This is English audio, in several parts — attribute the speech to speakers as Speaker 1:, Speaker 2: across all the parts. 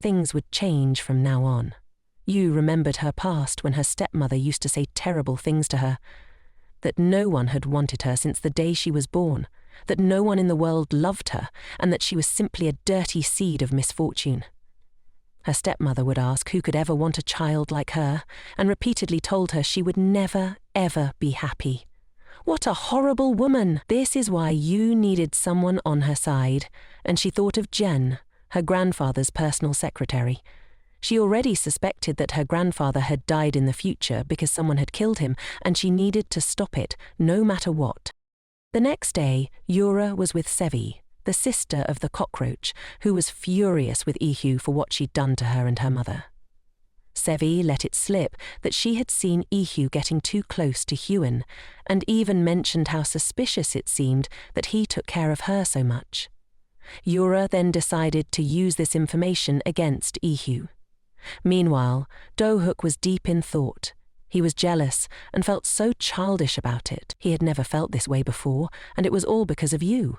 Speaker 1: Things would change from now on. Yu remembered her past when her stepmother used to say terrible things to her, that no one had wanted her since the day she was born, that no one in the world loved her, and that she was simply a dirty seed of misfortune. Her stepmother would ask who could ever want a child like her, and repeatedly told her she would never, ever be happy. What a horrible woman! This is why Yu needed someone on her side, and she thought of Jen, her grandfather's personal secretary. She already suspected that her grandfather had died in the future because someone had killed him, and she needed to stop it, no matter what. The next day, Yura was with Sevi, the sister of the cockroach, who was furious with Ihu for what she'd done to her and her mother. Sevi let it slip that she had seen Ihu getting too close to Hyun, and even mentioned how suspicious it seemed that he took care of her so much. Yura then decided to use this information against Ihu. Meanwhile, Do-hook was deep in thought. He was jealous and felt so childish about it. He had never felt this way before, and it was all because of Yu.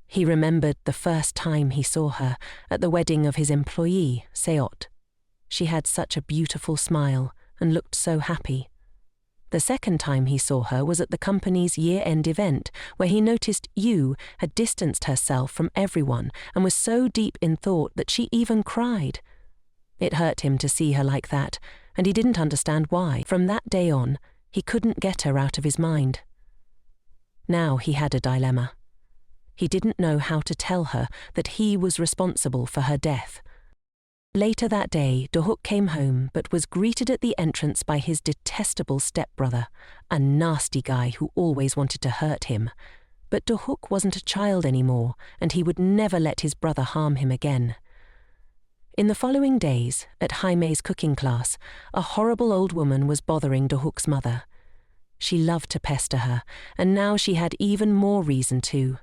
Speaker 1: He remembered the first time he saw her, at the wedding of his employee, Seot. She had such a beautiful smile and looked so happy. The second time he saw her was at the company's year-end event, where he noticed Yu had distanced herself from everyone and was so deep in thought that she even cried. It hurt him to see her like that, and he didn't understand why. From that day on, he couldn't get her out of his mind. Now he had a dilemma. He didn't know how to tell her that he was responsible for her death. Later that day, Do-hook came home but was greeted at the entrance by his detestable stepbrother, a nasty guy who always wanted to hurt him. But Do-hook wasn't a child anymore, and he would never let his brother harm him again. In the following days, at Jaime's cooking class, a horrible old woman was bothering Do-hook's mother. She loved to pester her, and now she had even more reason to.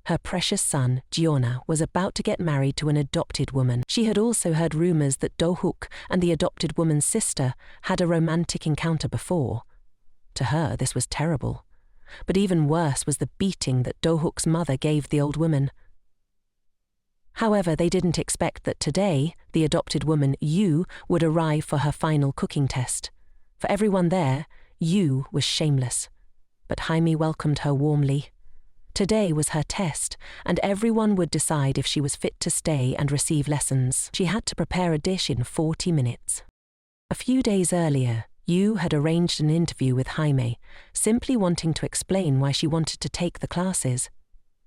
Speaker 1: Her precious son, Giona, was about to get married to an adopted woman. She had also heard rumors that Do-hook and the adopted woman's sister had a romantic encounter before. To her, this was terrible. But even worse was the beating that Do-hook's mother gave the old woman. However, they didn't expect that today, the adopted woman, Yu, would arrive for her final cooking test. For everyone there, Yu was shameless. But Jaime welcomed her warmly. Today was her test, and everyone would decide if she was fit to stay and receive lessons. She had to prepare a dish in 40 minutes. A few days earlier, Yu had arranged an interview with Jaime, simply wanting to explain why she wanted to take the classes.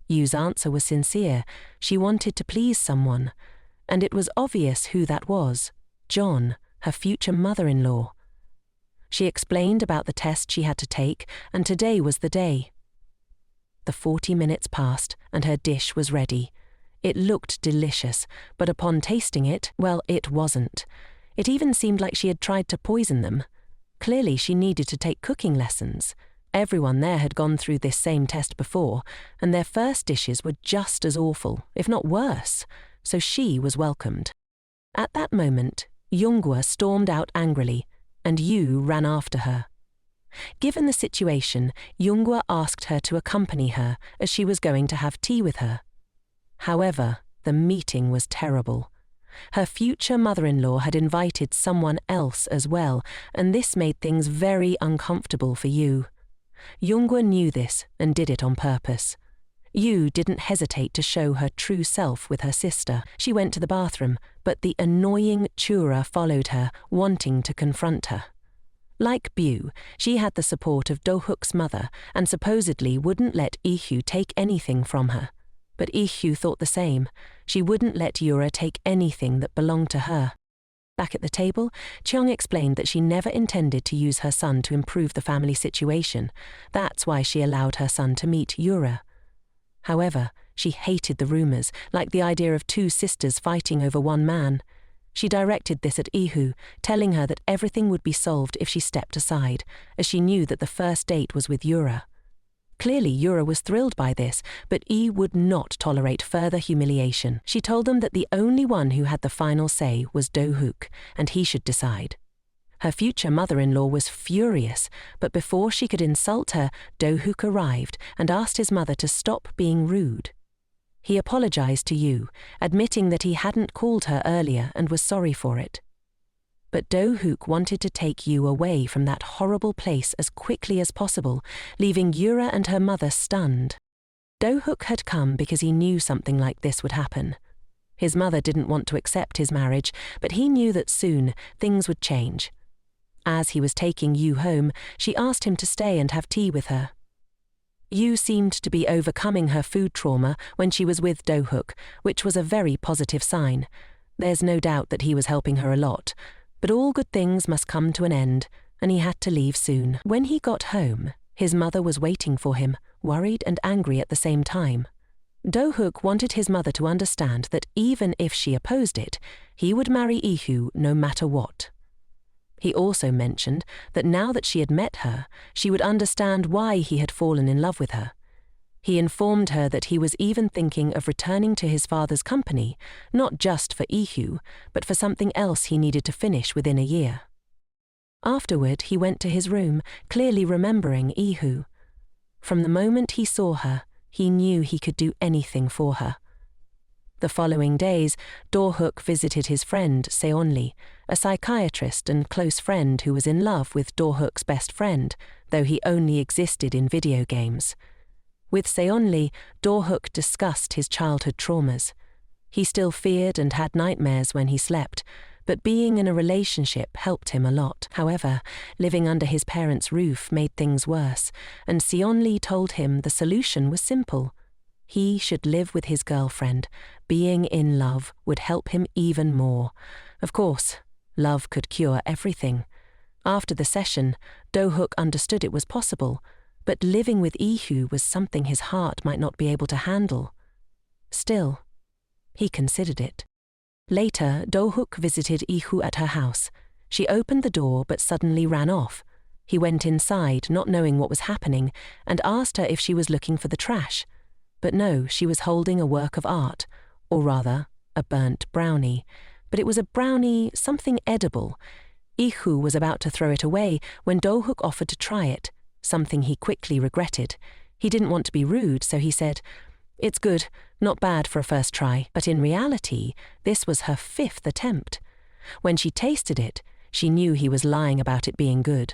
Speaker 1: Yu's answer was sincere. She wanted to please someone, and it was obvious who that was: John, her future mother-in-law. She explained about the test she had to take, and today was the day. The 40 minutes passed, and her dish was ready. It looked delicious, but upon tasting it, well, it wasn't. It even seemed like she had tried to poison them. Clearly she needed to take cooking lessons. Everyone there had gone through this same test before, and their first dishes were just as awful, if not worse, so she was welcomed. At that moment, Yoonghwa stormed out angrily, and Yu ran after her. Given the situation, Yoonghwa asked her to accompany her as she was going to have tea with her. However, the meeting was terrible. Her future mother-in-law had invited someone else as well, and this made things very uncomfortable for Yu. Yoonghwa knew this and did it on purpose. Yu didn't hesitate to show her true self with her sister. She went to the bathroom, but the annoying Chura followed her, wanting to confront her. Like Bu, she had the support of Do-hook's mother and supposedly wouldn't let Ihu take anything from her. But Ihu thought the same. She wouldn't let Yura take anything that belonged to her. Back at the table, Cheong explained that she never intended to use her son to improve the family situation. That's why she allowed her son to meet Yura. However, she hated the rumors, like the idea of two sisters fighting over one man. She directed this at Ihu, telling her that everything would be solved if she stepped aside, as she knew that the first date was with Yura. Clearly, Yura was thrilled by this, but I would not tolerate further humiliation. She told them that the only one who had the final say was Do-hook, and he should decide. Her future mother-in-law was furious, but before she could insult her, Do-hook arrived and asked his mother to stop being rude. He apologized to Yu, admitting that he hadn't called her earlier and was sorry for it. But Do-hook wanted to take Yu away from that horrible place as quickly as possible, leaving Yura and her mother stunned. Do-hook had come because he knew something like this would happen. His mother didn't want to accept his marriage, but he knew that soon things would change. As he was taking Yu home, she asked him to stay and have tea with her. Yu seemed to be overcoming her food trauma when she was with Do-hook, which was a very positive sign. There's no doubt that he was helping her a lot, but all good things must come to an end, and he had to leave soon. When he got home, his mother was waiting for him, worried and angry at the same time. Do-hook wanted his mother to understand that even if she opposed it, he would marry Ihu no matter what. He also mentioned that now that she had met her, she would understand why he had fallen in love with her. He informed her that he was even thinking of returning to his father's company, not just for Ihu, but for something else he needed to finish within a year. Afterward, he went to his room, clearly remembering Ihu. From the moment he saw her, he knew he could do anything for her. The following days, Do-hook visited his friend Seonli, a psychiatrist and close friend who was in love with Do-hook's best friend, though he only existed in video games. With Seonli, Do-hook discussed his childhood traumas. He still feared and had nightmares when he slept, but being in a relationship helped him a lot. However, living under his parents' roof made things worse, and Seonli told him the solution was simple. He should live with his girlfriend. Being in love would help him even more. Of course, love could cure everything. After the session, Do-hook understood it was possible, but living with Ihu was something his heart might not be able to handle. Still, he considered it. Later, Do-hook visited Ihu at her house. She opened the door but suddenly ran off. He went inside, not knowing what was happening, and asked her if she was looking for the trash. But no, she was holding a work of art, or rather, a burnt brownie. But it was a brownie, something edible. Ihu was about to throw it away when Do-hook offered to try it, something he quickly regretted. He didn't want to be rude, so he said, "It's good, not bad for a first try." But in reality, this was her 5th attempt. When she tasted it, she knew he was lying about it being good.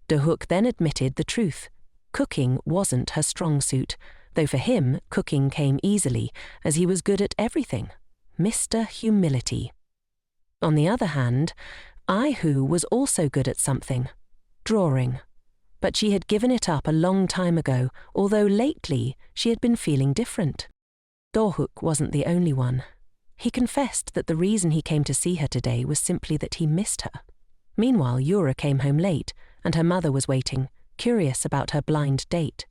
Speaker 1: Do-hook then admitted the truth. Cooking wasn't her strong suit, though for him, cooking came easily, as he was good at everything. Mr. Humility. On the other hand, Ihu was also good at something, drawing. But she had given it up a long time ago, although lately she had been feeling different. Do-hook wasn't the only one. He confessed that the reason he came to see her today was simply that he missed her. Meanwhile, Yura came home late, and her mother was waiting, curious about her blind date.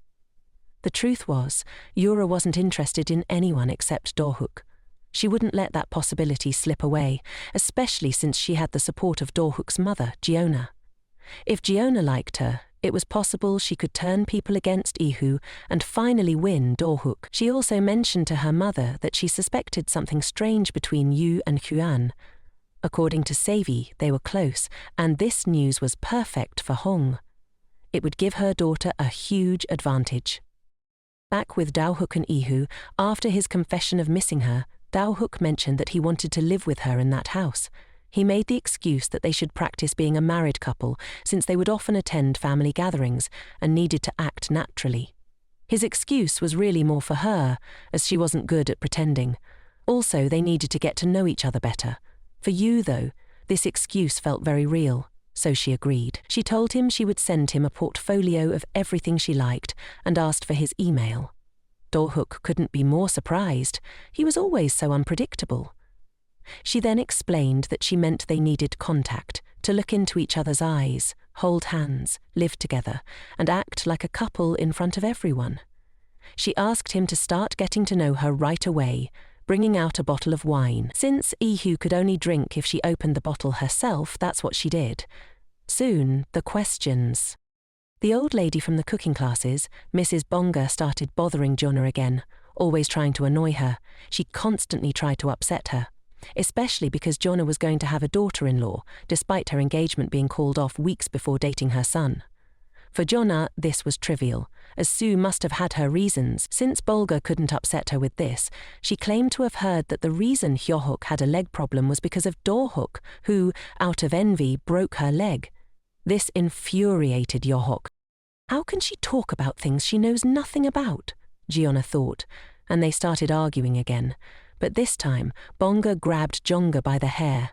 Speaker 1: The truth was, Yura wasn't interested in anyone except Do-hook. She wouldn't let that possibility slip away, especially since she had the support of Do-hook's mother, Giona. If Giona liked her, it was possible she could turn people against Ihu and finally win Do-hook. She also mentioned to her mother that she suspected something strange between Yu and Huan. According to Sevi, they were close, and this news was perfect for Hong. It would give her daughter a huge advantage. Back with Do-hook and Ihu, after his confession of missing her, Do-hook mentioned that he wanted to live with her in that house. He made the excuse that they should practice being a married couple, since they would often attend family gatherings and needed to act naturally. His excuse was really more for her, as she wasn't good at pretending. Also, they needed to get to know each other better. For Yu, though, this excuse felt very real, so she agreed. She told him she would send him a portfolio of everything she liked and asked for his email. Do-hook couldn't be more surprised. He was always so unpredictable. She then explained that she meant they needed contact, to look into each other's eyes, hold hands, live together, and act like a couple in front of everyone. She asked him to start getting to know her right away, bringing out a bottle of wine. Since Ihu could only drink if she opened the bottle herself, that's what she did. Soon, the questions. The old lady from the cooking classes, Mrs. Bonga, started bothering Jonna again, always trying to annoy her. She constantly tried to upset her, especially because Jonna was going to have a daughter-in-law, despite her engagement being called off weeks before dating her son. For Jonna, this was trivial, as Sue must have had her reasons. Since Bolga couldn't upset her with this, she claimed to have heard that the reason Hyohuk had a leg problem was because of Dohuk, who, out of envy, broke her leg. This infuriated Hyohuk. How can she talk about things she knows nothing about? Gionna thought, and they started arguing again. But this time, Bonga grabbed Jonga by the hair.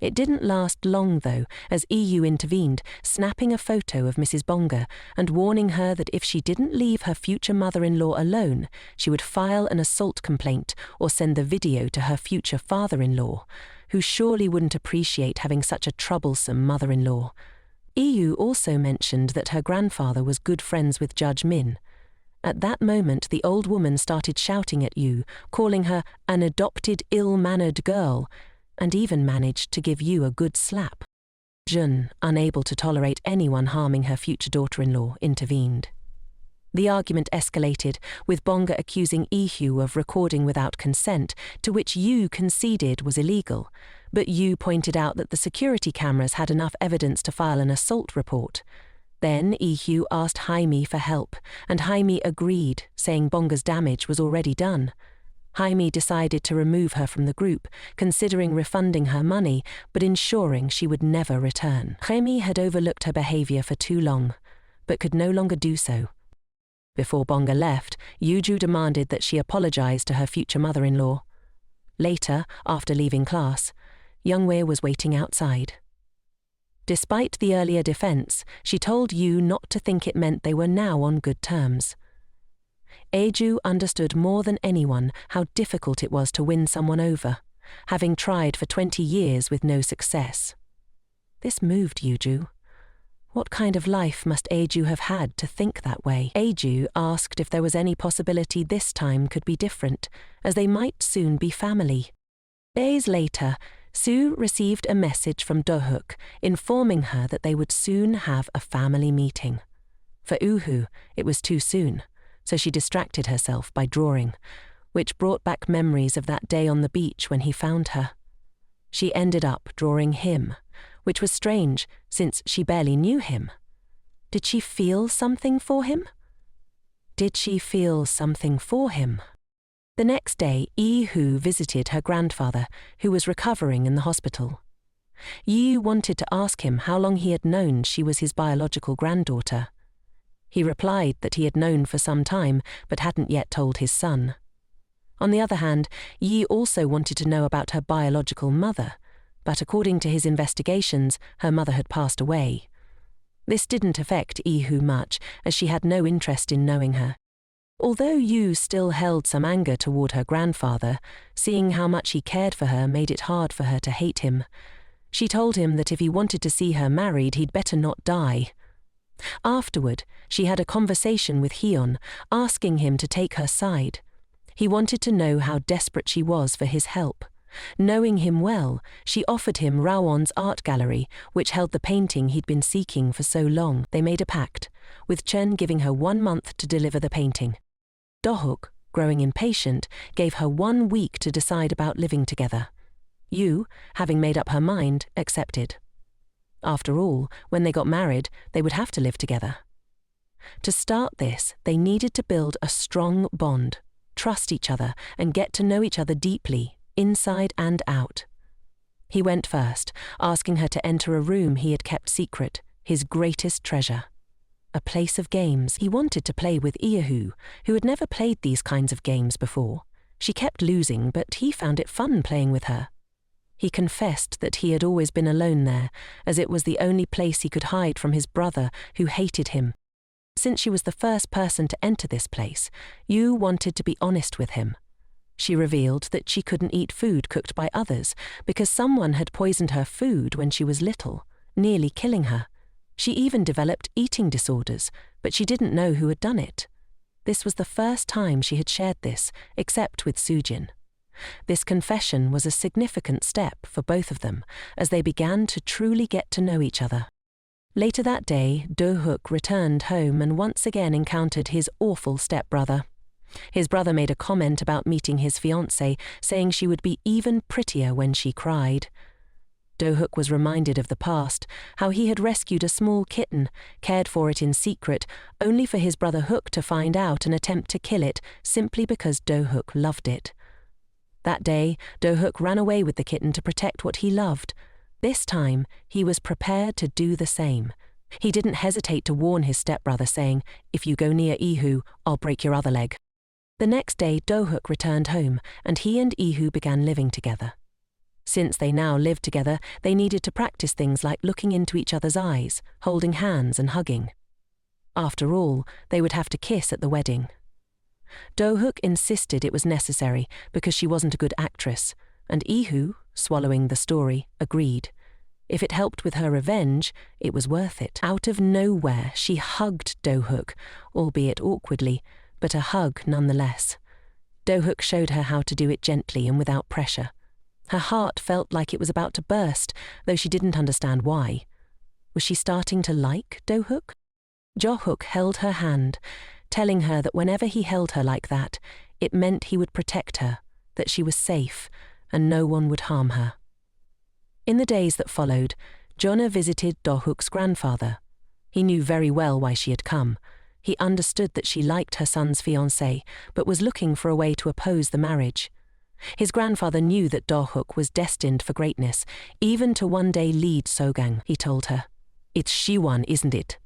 Speaker 1: It didn't last long, though, as EU intervened, snapping a photo of Mrs. Bonga and warning her that if she didn't leave her future mother-in-law alone, she would file an assault complaint or send the video to her future father-in-law, who surely wouldn't appreciate having such a troublesome mother-in-law. EU also mentioned that her grandfather was good friends with Judge Min. At that moment, the old woman started shouting at Yu, calling her an adopted, ill-mannered girl, and even managed to give Yu a good slap. Jun, unable to tolerate anyone harming her future daughter-in-law, intervened. The argument escalated, with Bonga accusing Ihu of recording without consent, to which Yu conceded was illegal, but Yu pointed out that the security cameras had enough evidence to file an assault report. Then Ihu asked Jaime for help, and Jaime agreed, saying Bonga's damage was already done. Jaime decided to remove her from the group, considering refunding her money, but ensuring she would never return. Jaime had overlooked her behavior for too long, but could no longer do so. Before Bonga left, Yuju demanded that she apologize to her future mother-in-law. Later, after leaving class, Youngwei was waiting outside. Despite the earlier defense, she told Yu not to think it meant they were now on good terms. Eju understood more than anyone how difficult it was to win someone over, having tried for 20 years with no success. This moved Yuju. What kind of life must Eju have had to think that way? Eju asked if there was any possibility this time could be different, as they might soon be family. Days later, Sue received a message from Dohuk informing her that they would soon have a family meeting. For Uhu, it was too soon, so she distracted herself by drawing, which brought back memories of that day on the beach when he found her. She ended up drawing him, which was strange since she barely knew him. Did she feel something for him? Did she feel something for him? The next day, Yi-Hu visited her grandfather, who was recovering in the hospital. Yi wanted to ask him how long he had known she was his biological granddaughter. He replied that he had known for some time, but hadn't yet told his son. On the other hand, Yi also wanted to know about her biological mother, but according to his investigations, her mother had passed away. This didn't affect Yi-Hu much, as she had no interest in knowing her. Although Yu still held some anger toward her grandfather, seeing how much he cared for her made it hard for her to hate him. She told him that if he wanted to see her married, he'd better not die. Afterward, she had a conversation with Hyun, asking him to take her side. He wanted to know how desperate she was for his help. Knowing him well, she offered him Rawon's art gallery, which held the painting he'd been seeking for so long. They made a pact, with Chen giving her 1 month to deliver the painting. Dohuk, growing impatient, gave her 1 week to decide about living together. Yu, having made up her mind, accepted. After all, when they got married, they would have to live together. To start this, they needed to build a strong bond, trust each other, and get to know each other deeply, inside and out. He went first, asking her to enter a room he had kept secret, his greatest treasure. A place of games. He wanted to play with Iyahu, who had never played these kinds of games before. She kept losing, but he found it fun playing with her. He confessed that he had always been alone there, as it was the only place he could hide from his brother, who hated him. Since she was the first person to enter this place, Yu wanted to be honest with him. She revealed that she couldn't eat food cooked by others because someone had poisoned her food when she was little, nearly killing her. She even developed eating disorders, but she didn't know who had done it. This was the first time she had shared this, except with Sujin. This confession was a significant step for both of them, as they began to truly get to know each other. Later that day, Do-Hook returned home and once again encountered his awful stepbrother. His brother made a comment about meeting his fiancée, saying she would be even prettier when she cried. Do-hook was reminded of the past, how he had rescued a small kitten, cared for it in secret, only for his brother Hook to find out and attempt to kill it simply because Do-hook loved it. That day, Do-hook ran away with the kitten to protect what he loved. This time, he was prepared to do the same. He didn't hesitate to warn his stepbrother, saying, "If you go near Ihu, I'll break your other leg." The next day, Do-hook returned home, and he and Ihu began living together. Since they now lived together, they needed to practice things like looking into each other's eyes, holding hands and hugging. After all, they would have to kiss at the wedding. Do-hook insisted it was necessary because she wasn't a good actress, and Ihu, swallowing the story, agreed. If it helped with her revenge, it was worth it. Out of nowhere, she hugged Do-hook, albeit awkwardly, but a hug nonetheless. Do-hook showed her how to do it gently and without pressure. Her heart felt like it was about to burst, though she didn't understand why. Was she starting to like Do-hook? Do-hook held her hand, telling her that whenever he held her like that, it meant he would protect her, that she was safe, and no one would harm her. In the days that followed, Jonna visited Do-hook's grandfather. He knew very well why she had come. He understood that she liked her son's fiancé, but was looking for a way to oppose the marriage. His grandfather knew that Do-hook was destined for greatness, even to one day lead Sogang, he told her. "It's Shiwan, isn't it?"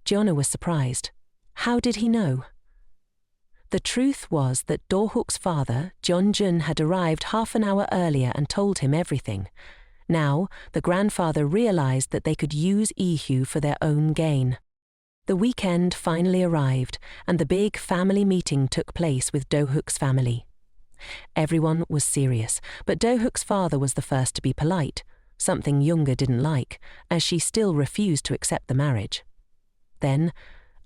Speaker 1: Jonna was surprised. How did he know? The truth was that Do-hook's father, Jeonjun, had arrived half an hour earlier and told him everything. Now, the grandfather realized that they could use Ihu for their own gain. The weekend finally arrived, and the big family meeting took place with Do-hook's family. Everyone was serious, but Do-hook's father was the first to be polite, something Yoonga didn't like, as she still refused to accept the marriage. Then,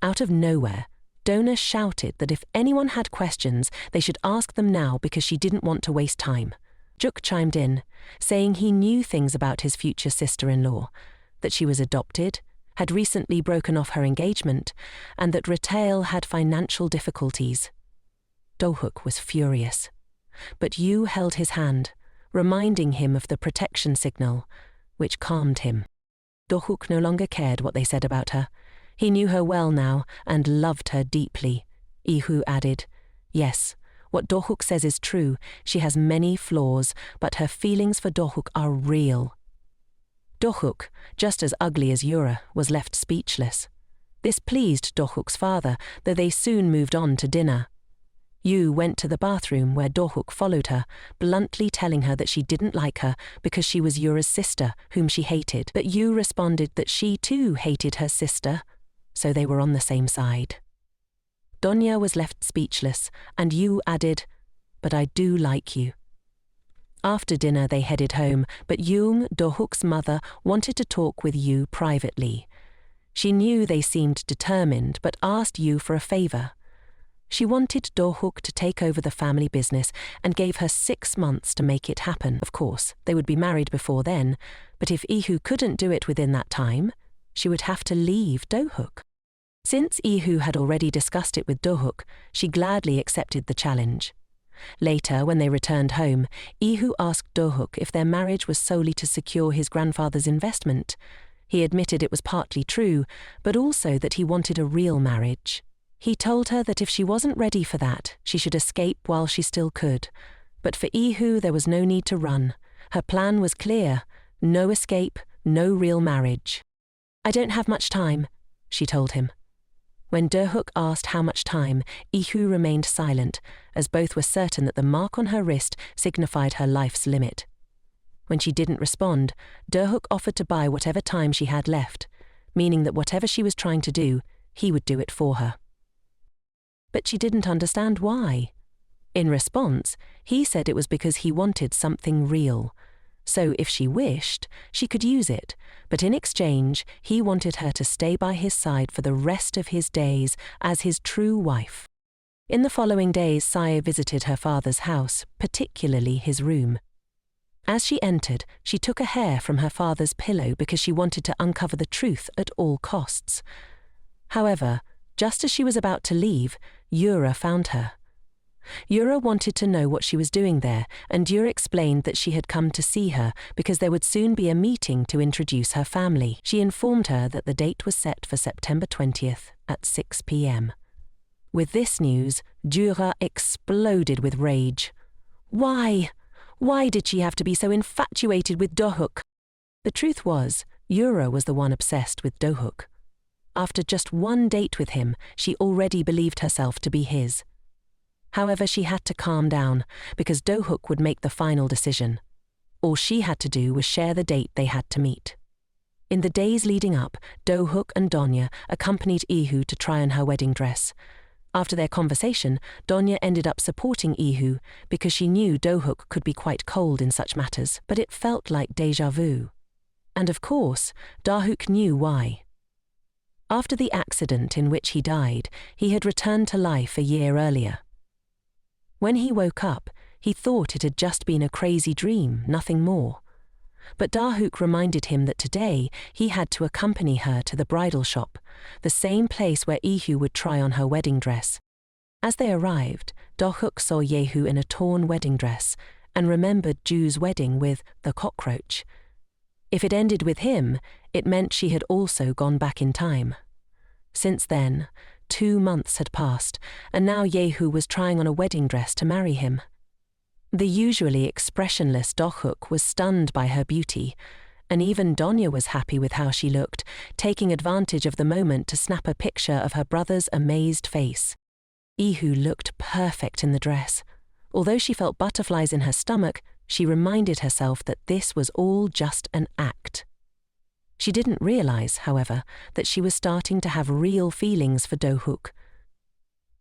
Speaker 1: out of nowhere, Donna shouted that if anyone had questions, they should ask them now because she didn't want to waste time. Juk chimed in, saying he knew things about his future sister-in-law, that she was adopted, had recently broken off her engagement, and that Retail had financial difficulties. Do-hook was furious, but Yu held his hand, reminding him of the protection signal, which calmed him. Do-hook no longer cared what they said about her. He knew her well now and loved her deeply. Ihu added, "Yes, what Do-hook says is true. She has many flaws, but her feelings for Do-hook are real." Do-hook, just as ugly as Yura, was left speechless. This pleased Do-hook's father, though they soon moved on to dinner. Yu went to the bathroom where Do-hook followed her, bluntly telling her that she didn't like her because she was Yura's sister, whom she hated. But Yu responded that she too hated her sister, so they were on the same side. Donya was left speechless, and Yu added, "But I do like you." After dinner they headed home, but Yoong, Do-hook's mother, wanted to talk with Yu privately. She knew they seemed determined, but asked Yu for a favor. She wanted Do-hook to take over the family business and gave her 6 months to make it happen. Of course, they would be married before then, but if Ihu couldn't do it within that time, she would have to leave Do-hook. Since Ihu had already discussed it with Do-hook, she gladly accepted the challenge. Later, when they returned home, Ihu asked Do-hook if their marriage was solely to secure his grandfather's investment. He admitted it was partly true, but also that he wanted a real marriage. He told her that if she wasn't ready for that, she should escape while she still could. But for Ihu, there was no need to run. Her plan was clear: no escape, no real marriage. "I don't have much time," she told him. When Do-hook asked how much time, Ihu remained silent, as both were certain that the mark on her wrist signified her life's limit. When she didn't respond, Do-hook offered to buy whatever time she had left, meaning that whatever she was trying to do, he would do it for her. But she didn't understand why. In response, he said it was because he wanted something real. So if she wished, she could use it, but in exchange, he wanted her to stay by his side for the rest of his days as his true wife. In the following days, Saya visited her father's house, particularly his room. As she entered, she took a hair from her father's pillow because she wanted to uncover the truth at all costs. However, just as she was about to leave, Yura found her. Yura wanted to know what she was doing there, and Yura explained that she had come to see her because there would soon be a meeting to introduce her family. She informed her that the date was set for September 20th at 6 p.m. With this news, Yura exploded with rage. Why? Why did she have to be so infatuated with Do-hook? The truth was, Yura was the one obsessed with Do-hook. After just one date with him, she already believed herself to be his. However, she had to calm down, because Do-hook would make the final decision. All she had to do was share the date they had to meet. In the days leading up, Do-hook and Donya accompanied Ihu to try on her wedding dress. After their conversation, Donya ended up supporting Ihu because she knew Do-hook could be quite cold in such matters, but it felt like déjà vu. And of course, Do-hook knew why. After the accident in which he died, he had returned to life a year earlier. When he woke up, he thought it had just been a crazy dream, nothing more. But Do-hook reminded him that today he had to accompany her to the bridal shop, the same place where Ihu would try on her wedding dress. As they arrived, Do-hook saw Yehu in a torn wedding dress and remembered Ju's wedding with the cockroach. If it ended with him, it meant she had also gone back in time. Since then, 2 months had passed, and now Yehu was trying on a wedding dress to marry him. The usually expressionless Do-hook was stunned by her beauty, and even Donya was happy with how she looked, taking advantage of the moment to snap a picture of her brother's amazed face. Ihu looked perfect in the dress. Although she felt butterflies in her stomach, she reminded herself that this was all just an act. She didn't realize, however, that she was starting to have real feelings for Do-hook.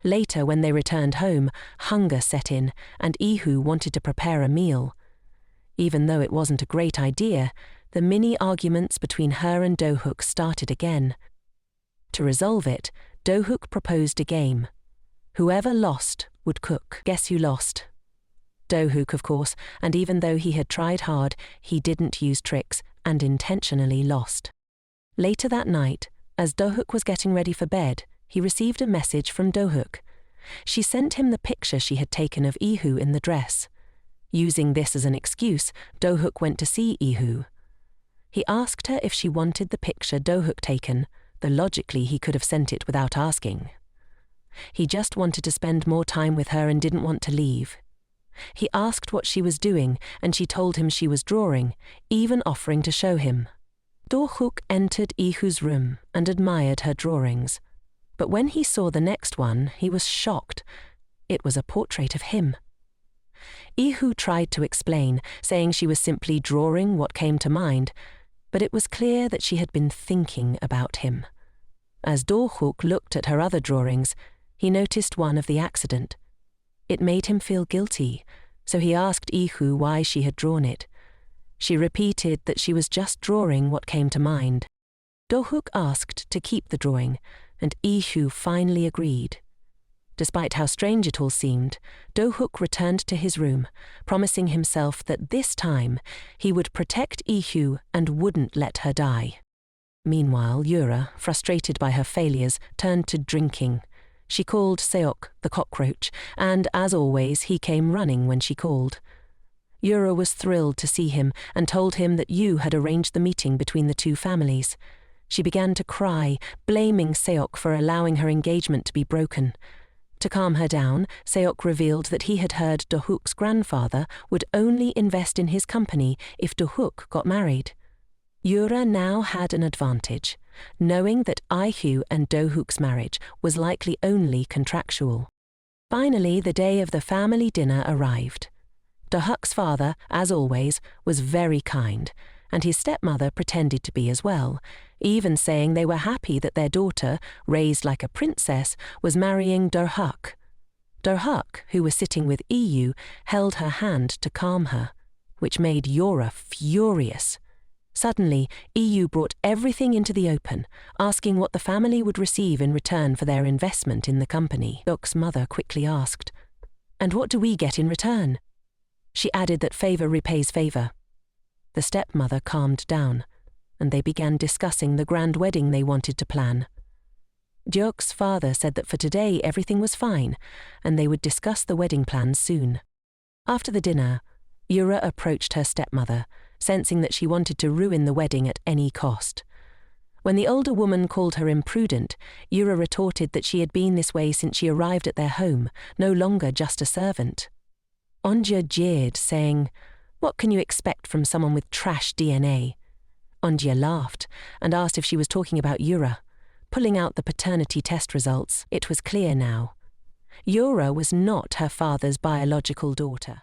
Speaker 1: Later, when they returned home, hunger set in, and Ihu wanted to prepare a meal. Even though it wasn't a great idea, the mini-arguments between her and Do-hook started again. To resolve it, Do-hook proposed a game. Whoever lost would cook. Guess who lost? Do-hook, of course, and even though he had tried hard, he didn't use tricks and intentionally lost. Later that night, as Do-hook was getting ready for bed, he received a message from Do-hook. She sent him the picture she had taken of Ihu in the dress. Using this as an excuse, Do-hook went to see Ihu. He asked her if she wanted the picture Do-hook taken, though logically he could have sent it without asking. He just wanted to spend more time with her and didn't want to leave. He asked what she was doing, and she told him she was drawing, even offering to show him. Do-hook entered Ihu's room and admired her drawings. But when he saw the next one, he was shocked. It was a portrait of him. Ihu tried to explain, saying she was simply drawing what came to mind, but it was clear that she had been thinking about him. As Do-hook looked at her other drawings, he noticed one of the accident. It made him feel guilty, so he asked Ihu why she had drawn it. She repeated that she was just drawing what came to mind. Do-hook asked to keep the drawing, and Ihu finally agreed. Despite how strange it all seemed, Do-hook returned to his room, promising himself that this time he would protect Ihu and wouldn't let her die. Meanwhile, Yura, frustrated by her failures, turned to drinking. She called Seok, the cockroach, and, as always, he came running when she called. Yura was thrilled to see him and told him that Yu had arranged the meeting between the two families. She began to cry, blaming Seok for allowing her engagement to be broken. To calm her down, Seok revealed that he had heard Do-hook's grandfather would only invest in his company if Do-hook got married. Yura now had an advantage, knowing that Ihu and Do-hook's marriage was likely only contractual. Finally, the day of the family dinner arrived. Do-hook's father, as always, was very kind, and his stepmother pretended to be as well, even saying they were happy that their daughter, raised like a princess, was marrying Do-hook. Do-hook, who was sitting with Iu, held her hand to calm her, which made Yura furious. Suddenly, Iu brought everything into the open, asking what the family would receive in return for their investment in the company. Do-hook's mother quickly asked, "And what do we get in return?" She added that favor repays favor. The stepmother calmed down, and they began discussing the grand wedding they wanted to plan. Jeok's father said that for today everything was fine, and they would discuss the wedding plans soon. After the dinner, Yura approached her stepmother, sensing that she wanted to ruin the wedding at any cost. When the older woman called her imprudent, Yura retorted that she had been this way since she arrived at their home, no longer just a servant. Onja jeered, saying, "What can you expect from someone with trash DNA?" Onja laughed and asked if she was talking about Yura. Pulling out the paternity test results, it was clear now. Yura was not her father's biological daughter.